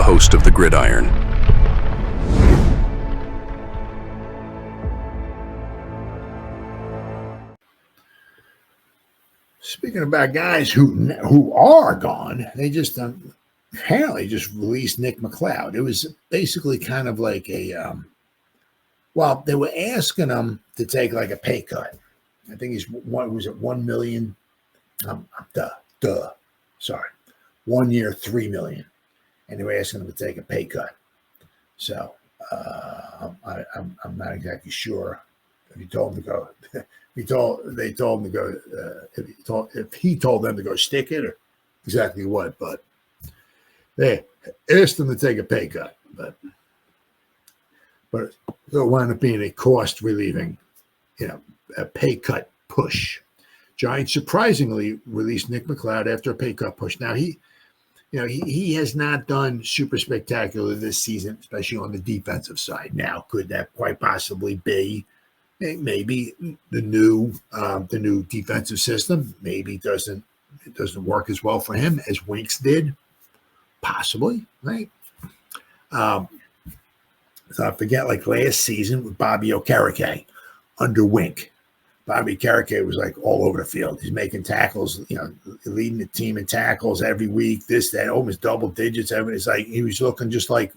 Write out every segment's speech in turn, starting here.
host of the Gridiron. Speaking about guys who are gone, they just apparently just released Nick McCloud. It was basically kind of like a they were asking him to take like a pay cut. I think he's $1 million. Sorry, 1 year, $3 million, and they were asking him to take a pay cut. So I'm not exactly sure if he told him to go. They told him to go. If he told them to go stick it or exactly what, but they asked him to take a pay cut. But it'll wind up being a cost relieving, a pay cut push. Giants surprisingly released Nick McCloud after a pay cut push. Now he has not done super spectacular this season, especially on the defensive side. Now, could that quite possibly be maybe the new defensive system? Maybe it doesn't work as well for him as Winks did, possibly, right? So I forget, like last season with Bobby Okereke under Wink. Bobby Okereke was like all over the field. He's making tackles, leading the team in tackles every week, this, that, almost double digits. It's like he was looking just like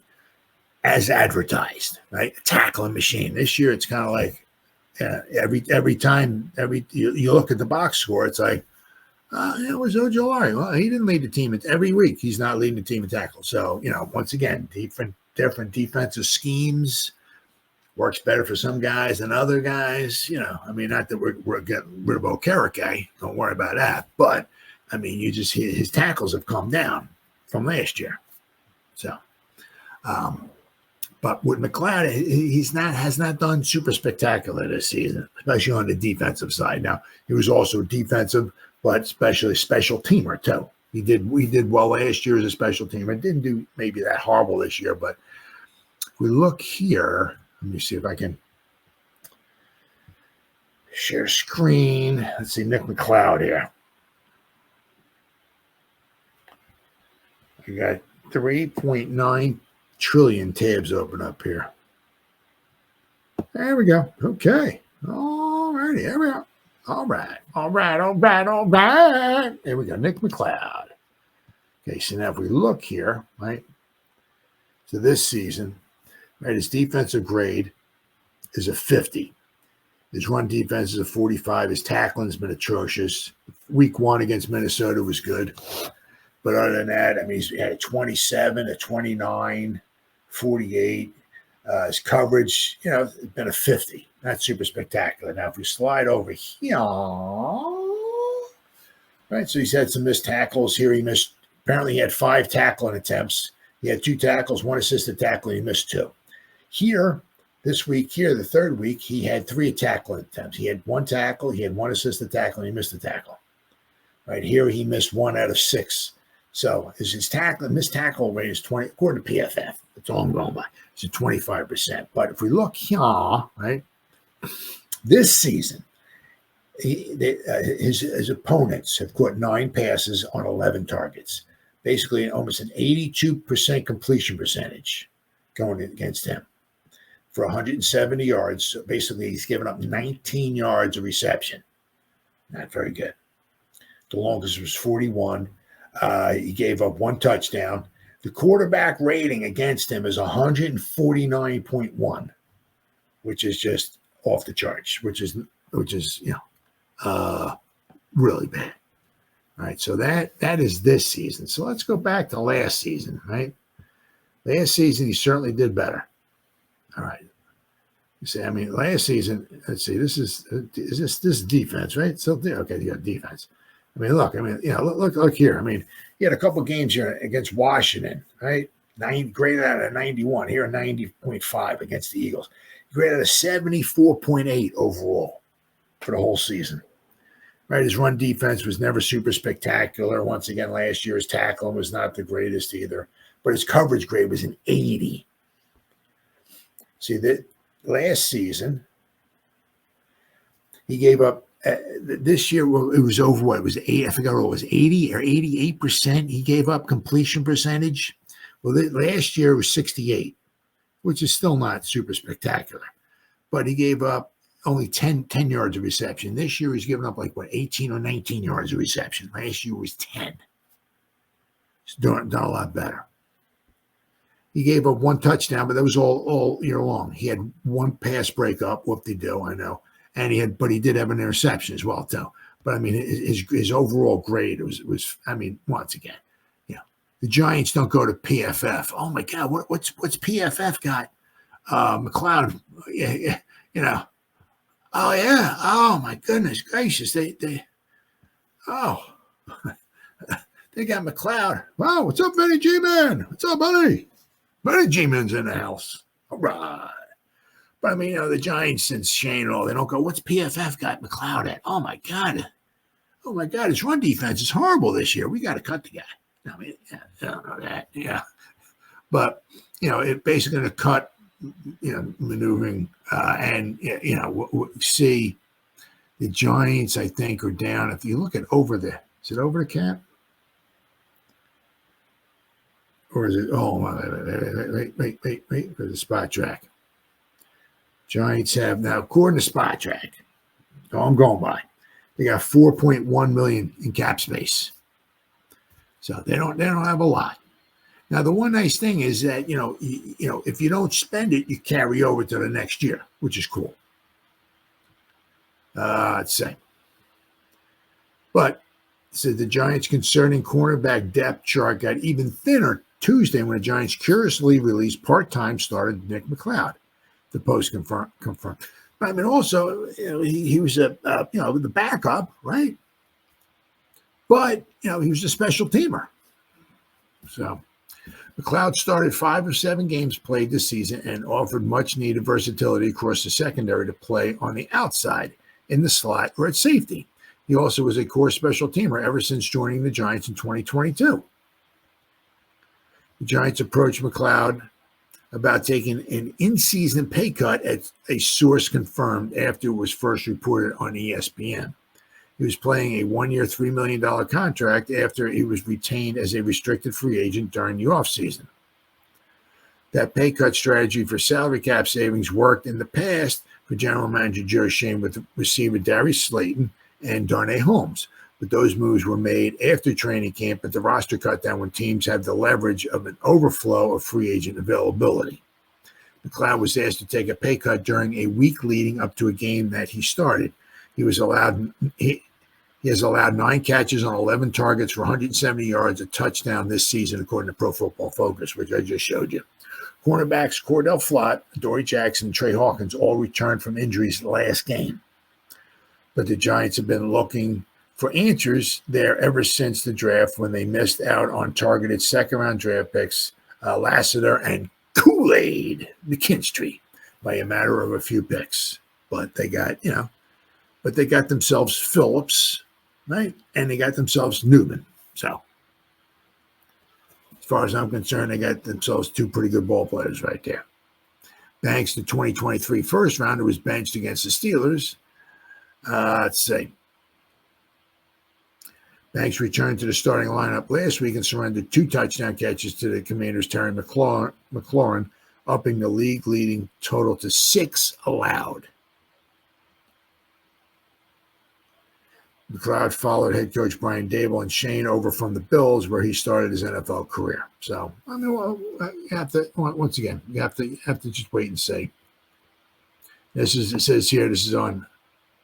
as advertised, right? A tackling machine. This year, it's kind of like every time you look at the box score, it's like, where's Ojolari? Well, he didn't lead the team every week. He's not leading the team in tackles. So, once again, different defensive schemes. Works better for some guys than other guys. Not that we're getting rid of Okereke. Don't worry about that. But, his tackles have come down from last year. So, but with McCloud, has not done super spectacular this season, especially on the defensive side. Now, he was also defensive, but especially special teamer too. We did well last year as a special teamer. Didn't do maybe that horrible this year, but if we look here, let me see if I can share screen. Let's see, Nick McCloud here. We got 3.9 trillion tabs open up here. There we go. Okay. All righty. There we go. All right. There we go. Nick McCloud. Okay, so now if we look here, right, so this season, right, his defensive grade is a 50. His run defense is a 45. His tackling has been atrocious. Week 1 against Minnesota was good. But other than that, he's had a 27, a 29, 48. His coverage, it's been a 50. Not super spectacular. Now, if we slide over here, right, so he's had some missed tackles here. Apparently he had 5 tackling attempts. He had 2 tackles, 1 assisted tackle, and he missed 2. Here, this week, the third week, he had 3 tackling attempts. He had 1 tackle, he had 1 assisted tackle, and he missed a tackle. Right here, he missed 1 out of 6. So his missed tackle rate is 20, according to PFF. That's all I'm going by. It's a 25%. But if we look here, right, this season, his opponents have caught 9 passes on 11 targets. Basically, almost an 82% completion percentage going against him for 170 yards. So basically, he's given up 19 yards of reception. Not very good. The longest was 41. He gave up 1 touchdown. The quarterback rating against him is 149.1, which is just off the charts, which is really bad. All right, so that is this season. So let's go back to last season, right? Last season, he certainly did better. All right. You see, last season, let's see, this is defense, right? So, okay, you got defense. Look here. He had a couple games here against Washington, right? Graded out of 91. Here, a 90.5 against the Eagles. Graded a 74.8 overall for the whole season. Right, his run defense was never super spectacular. Once again, last year, his tackling was not the greatest either. But his coverage grade was an 80. See, that last season, he gave up this year, it was over what? It was 8. I forgot what it was, 80 or 88%. He gave up completion percentage Well, last year it was 68, which is still not super spectacular. But he gave up only 10 yards of reception. This year he's given up 18 or 19 yards of reception. Last year was 10. He's done a lot better. He gave up one touchdown, but that was all year long. He had one pass breakup, whoop-de-doo, I know. And but he did have an interception as well, too. But I mean, his overall grade was I mean, once again, the Giants don't go to PFF. Oh my God, what's PFF got? McCloud, Oh yeah. Oh my goodness gracious. They got McCloud. Wow, what's up, Benny G Man? What's up, buddy? Benny G Man's in the house. All right. But I mean, the Giants since Shane and all, they don't go, what's PFF got McCloud at? Oh my God. Oh my God, his run defense is horrible this year. We got to cut the guy. I mean, I don't know that. Yeah. But, it basically going to cut, maneuvering and, see the Giants, I think, are down. If you look at is it over the cap? Or is it, wait for the spot track. Giants have now, according to spot track, I'm going by, they got $4.1 million in cap space. So they don't have a lot. Now, the one nice thing is that, if you don't spend it, you carry over to the next year, which is cool. Let's say. But so the Giants' concerning cornerback depth chart got even thinner Tuesday when the Giants curiously released part-time starter Nick McCloud. The Post confirmed. But I mean, also, he was the backup, right? But he was a special teamer. So McCloud started 5 of 7 games played this season and offered much-needed versatility across the secondary to play on the outside, in the slot, or at safety. He also was a core special teamer ever since joining the Giants in 2022. The Giants approached McCloud about taking an in-season pay cut, as a source confirmed after it was first reported on ESPN. He was playing a 1-year, $3 million contract after he was retained as a restricted free agent during the offseason. That pay cut strategy for salary cap savings worked in the past for general manager Joe Shane with receiver Darius Slayton and Darnay Holmes, but those moves were made after training camp at the roster cut down when teams have the leverage of an overflow of free agent availability. McCloud was asked to take a pay cut during a week leading up to a game that he started. He has allowed 9 catches on 11 targets for 170 yards, a touchdown this season, according to Pro Football Focus, which I just showed you. Cornerbacks Cordell Flott, Dory Jackson, and Trey Hawkins all returned from injuries last game. But the Giants have been looking for answers there ever since the draft, when they missed out on targeted second-round draft picks, Lassiter and Kool-Aid McKinstry, by a matter of a few picks. But they got, themselves Phillips, right? And they got themselves Newman. So, as far as I'm concerned, they got themselves 2 pretty good ball players right there. Thanks to 2023 first rounder was benched against the Steelers. Let's see. Banks returned to the starting lineup last week and surrendered 2 touchdown catches to the Commanders' Terry McLaurin, upping the league-leading total to 6 allowed. McCloud followed head coach Brian Daboll and Shane over from the Bills, where he started his NFL career. So, I mean, you have to, once again, you have to just wait and see. It says here, this is on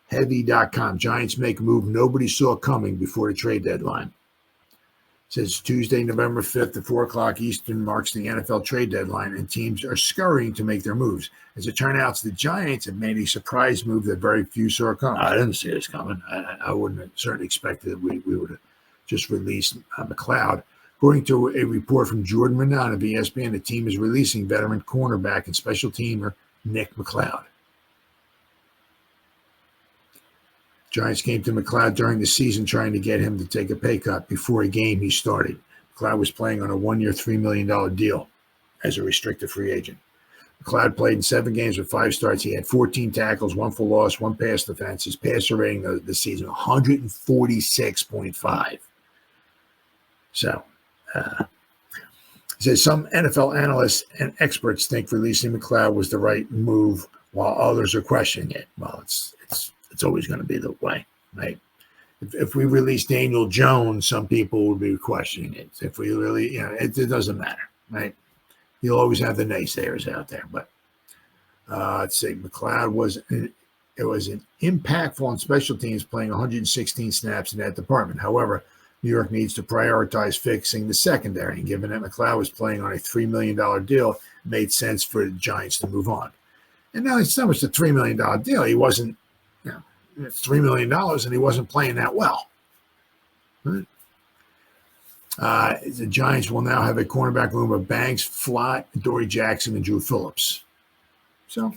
Heavy.com. Giants make a move nobody saw coming before the trade deadline. It says Tuesday, November 5th at 4 o'clock Eastern marks the NFL trade deadline, and teams are scurrying to make their moves. As it turns out, the Giants have made a surprise move that very few saw coming. I didn't see this coming. I wouldn't have certainly expected that we would have just released McCloud. According to a report from Jordan Renan of ESPN, the team is releasing veteran cornerback and special teamer Nick McCloud. Giants came to McCloud during the season trying to get him to take a pay cut before a game he started. McCloud was playing on a 1-year, $3 million deal as a restricted free agent. McCloud played in 7 games with 5 starts. He had 14 tackles, 1 for loss, 1 pass defense. His passer rating of the season, 146.5. So, He says some NFL analysts and experts think releasing McCloud was the right move, while others are questioning it. Well, it's always going to be the way, right? If we release Daniel Jones, some people would be questioning it. If we really, it doesn't matter, right? You'll always have the naysayers out there. But let's see, McCloud was an impactful on special teams, playing 116 snaps in that department. However, New York needs to prioritize fixing the secondary, and given that McCloud was playing on a $3 million deal, it made sense for the Giants to move on. And now it's not much a $3 million deal. He wasn't, it's $3 million, and he wasn't playing that well. Right? The Giants will now have a cornerback room of Banks, Flott, Dory Jackson, and Drew Phillips. So,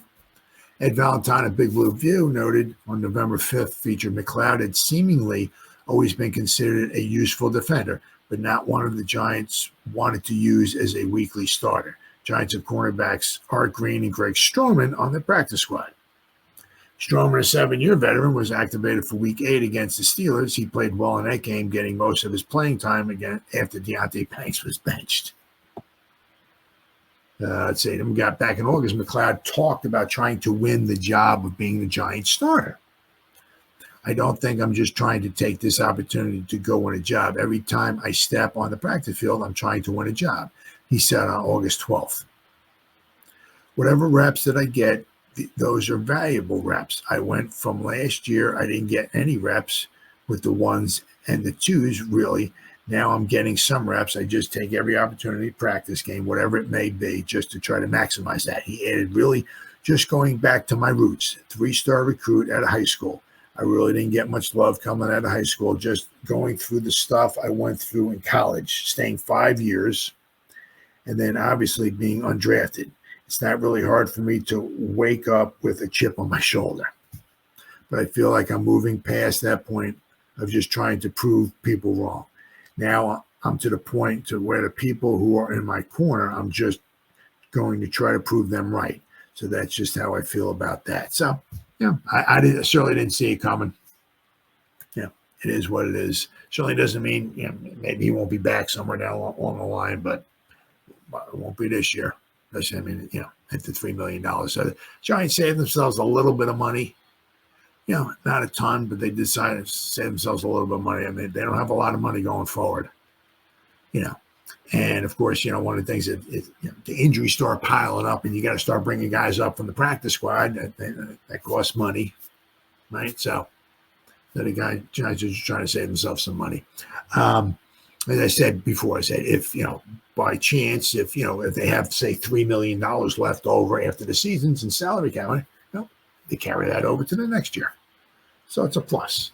Ed Valentine of Big Blue View noted on November 5th, featured McCloud had seemingly always been considered a useful defender, but not one of the Giants wanted to use as a weekly starter. Giants have cornerbacks Art Green and Greg Stroman on the practice squad. Stroman, a 7-year veteran, was activated for Week 8 against the Steelers. He played well in that game, getting most of his playing time again after Deontay Banks was benched. Let's see, then we got back in August, McCloud talked about trying to win the job of being the Giants starter. I don't think I'm just trying to take this opportunity to go win a job. Every time I step on the practice field, I'm trying to win a job, he said on August 12th. Whatever reps that I get, those are valuable reps. I went from last year, I didn't get any reps with the ones and the twos, really. Now I'm getting some reps. I just take every opportunity, practice game, whatever it may be, just to try to maximize that. He added, really just going back to my roots, 3-star recruit out of high school. I really didn't get much love coming out of high school, just going through the stuff I went through in college, staying 5 years, and then obviously being undrafted. It's not really hard for me to wake up with a chip on my shoulder. But I feel like I'm moving past that point of just trying to prove people wrong. Now I'm to the point to where the people who are in my corner, I'm just going to try to prove them right. So that's just how I feel about that. So, I certainly didn't see it coming. It is what it is. Certainly doesn't mean, maybe he won't be back somewhere down along the line, but it won't be this year. At the $3 million. So the Giants saved themselves a little bit of money. Not a ton, but they decided to save themselves a little bit of money. I mean, they don't have a lot of money going forward. And of course, one of the things that the injuries start piling up, and you got to start bringing guys up from the practice squad. That costs money, right? So the Giants are just trying to save themselves some money. As I said before, if by chance, if they have, say, $3 million left over after the season's in salary cap, they carry that over to the next year. So it's a plus.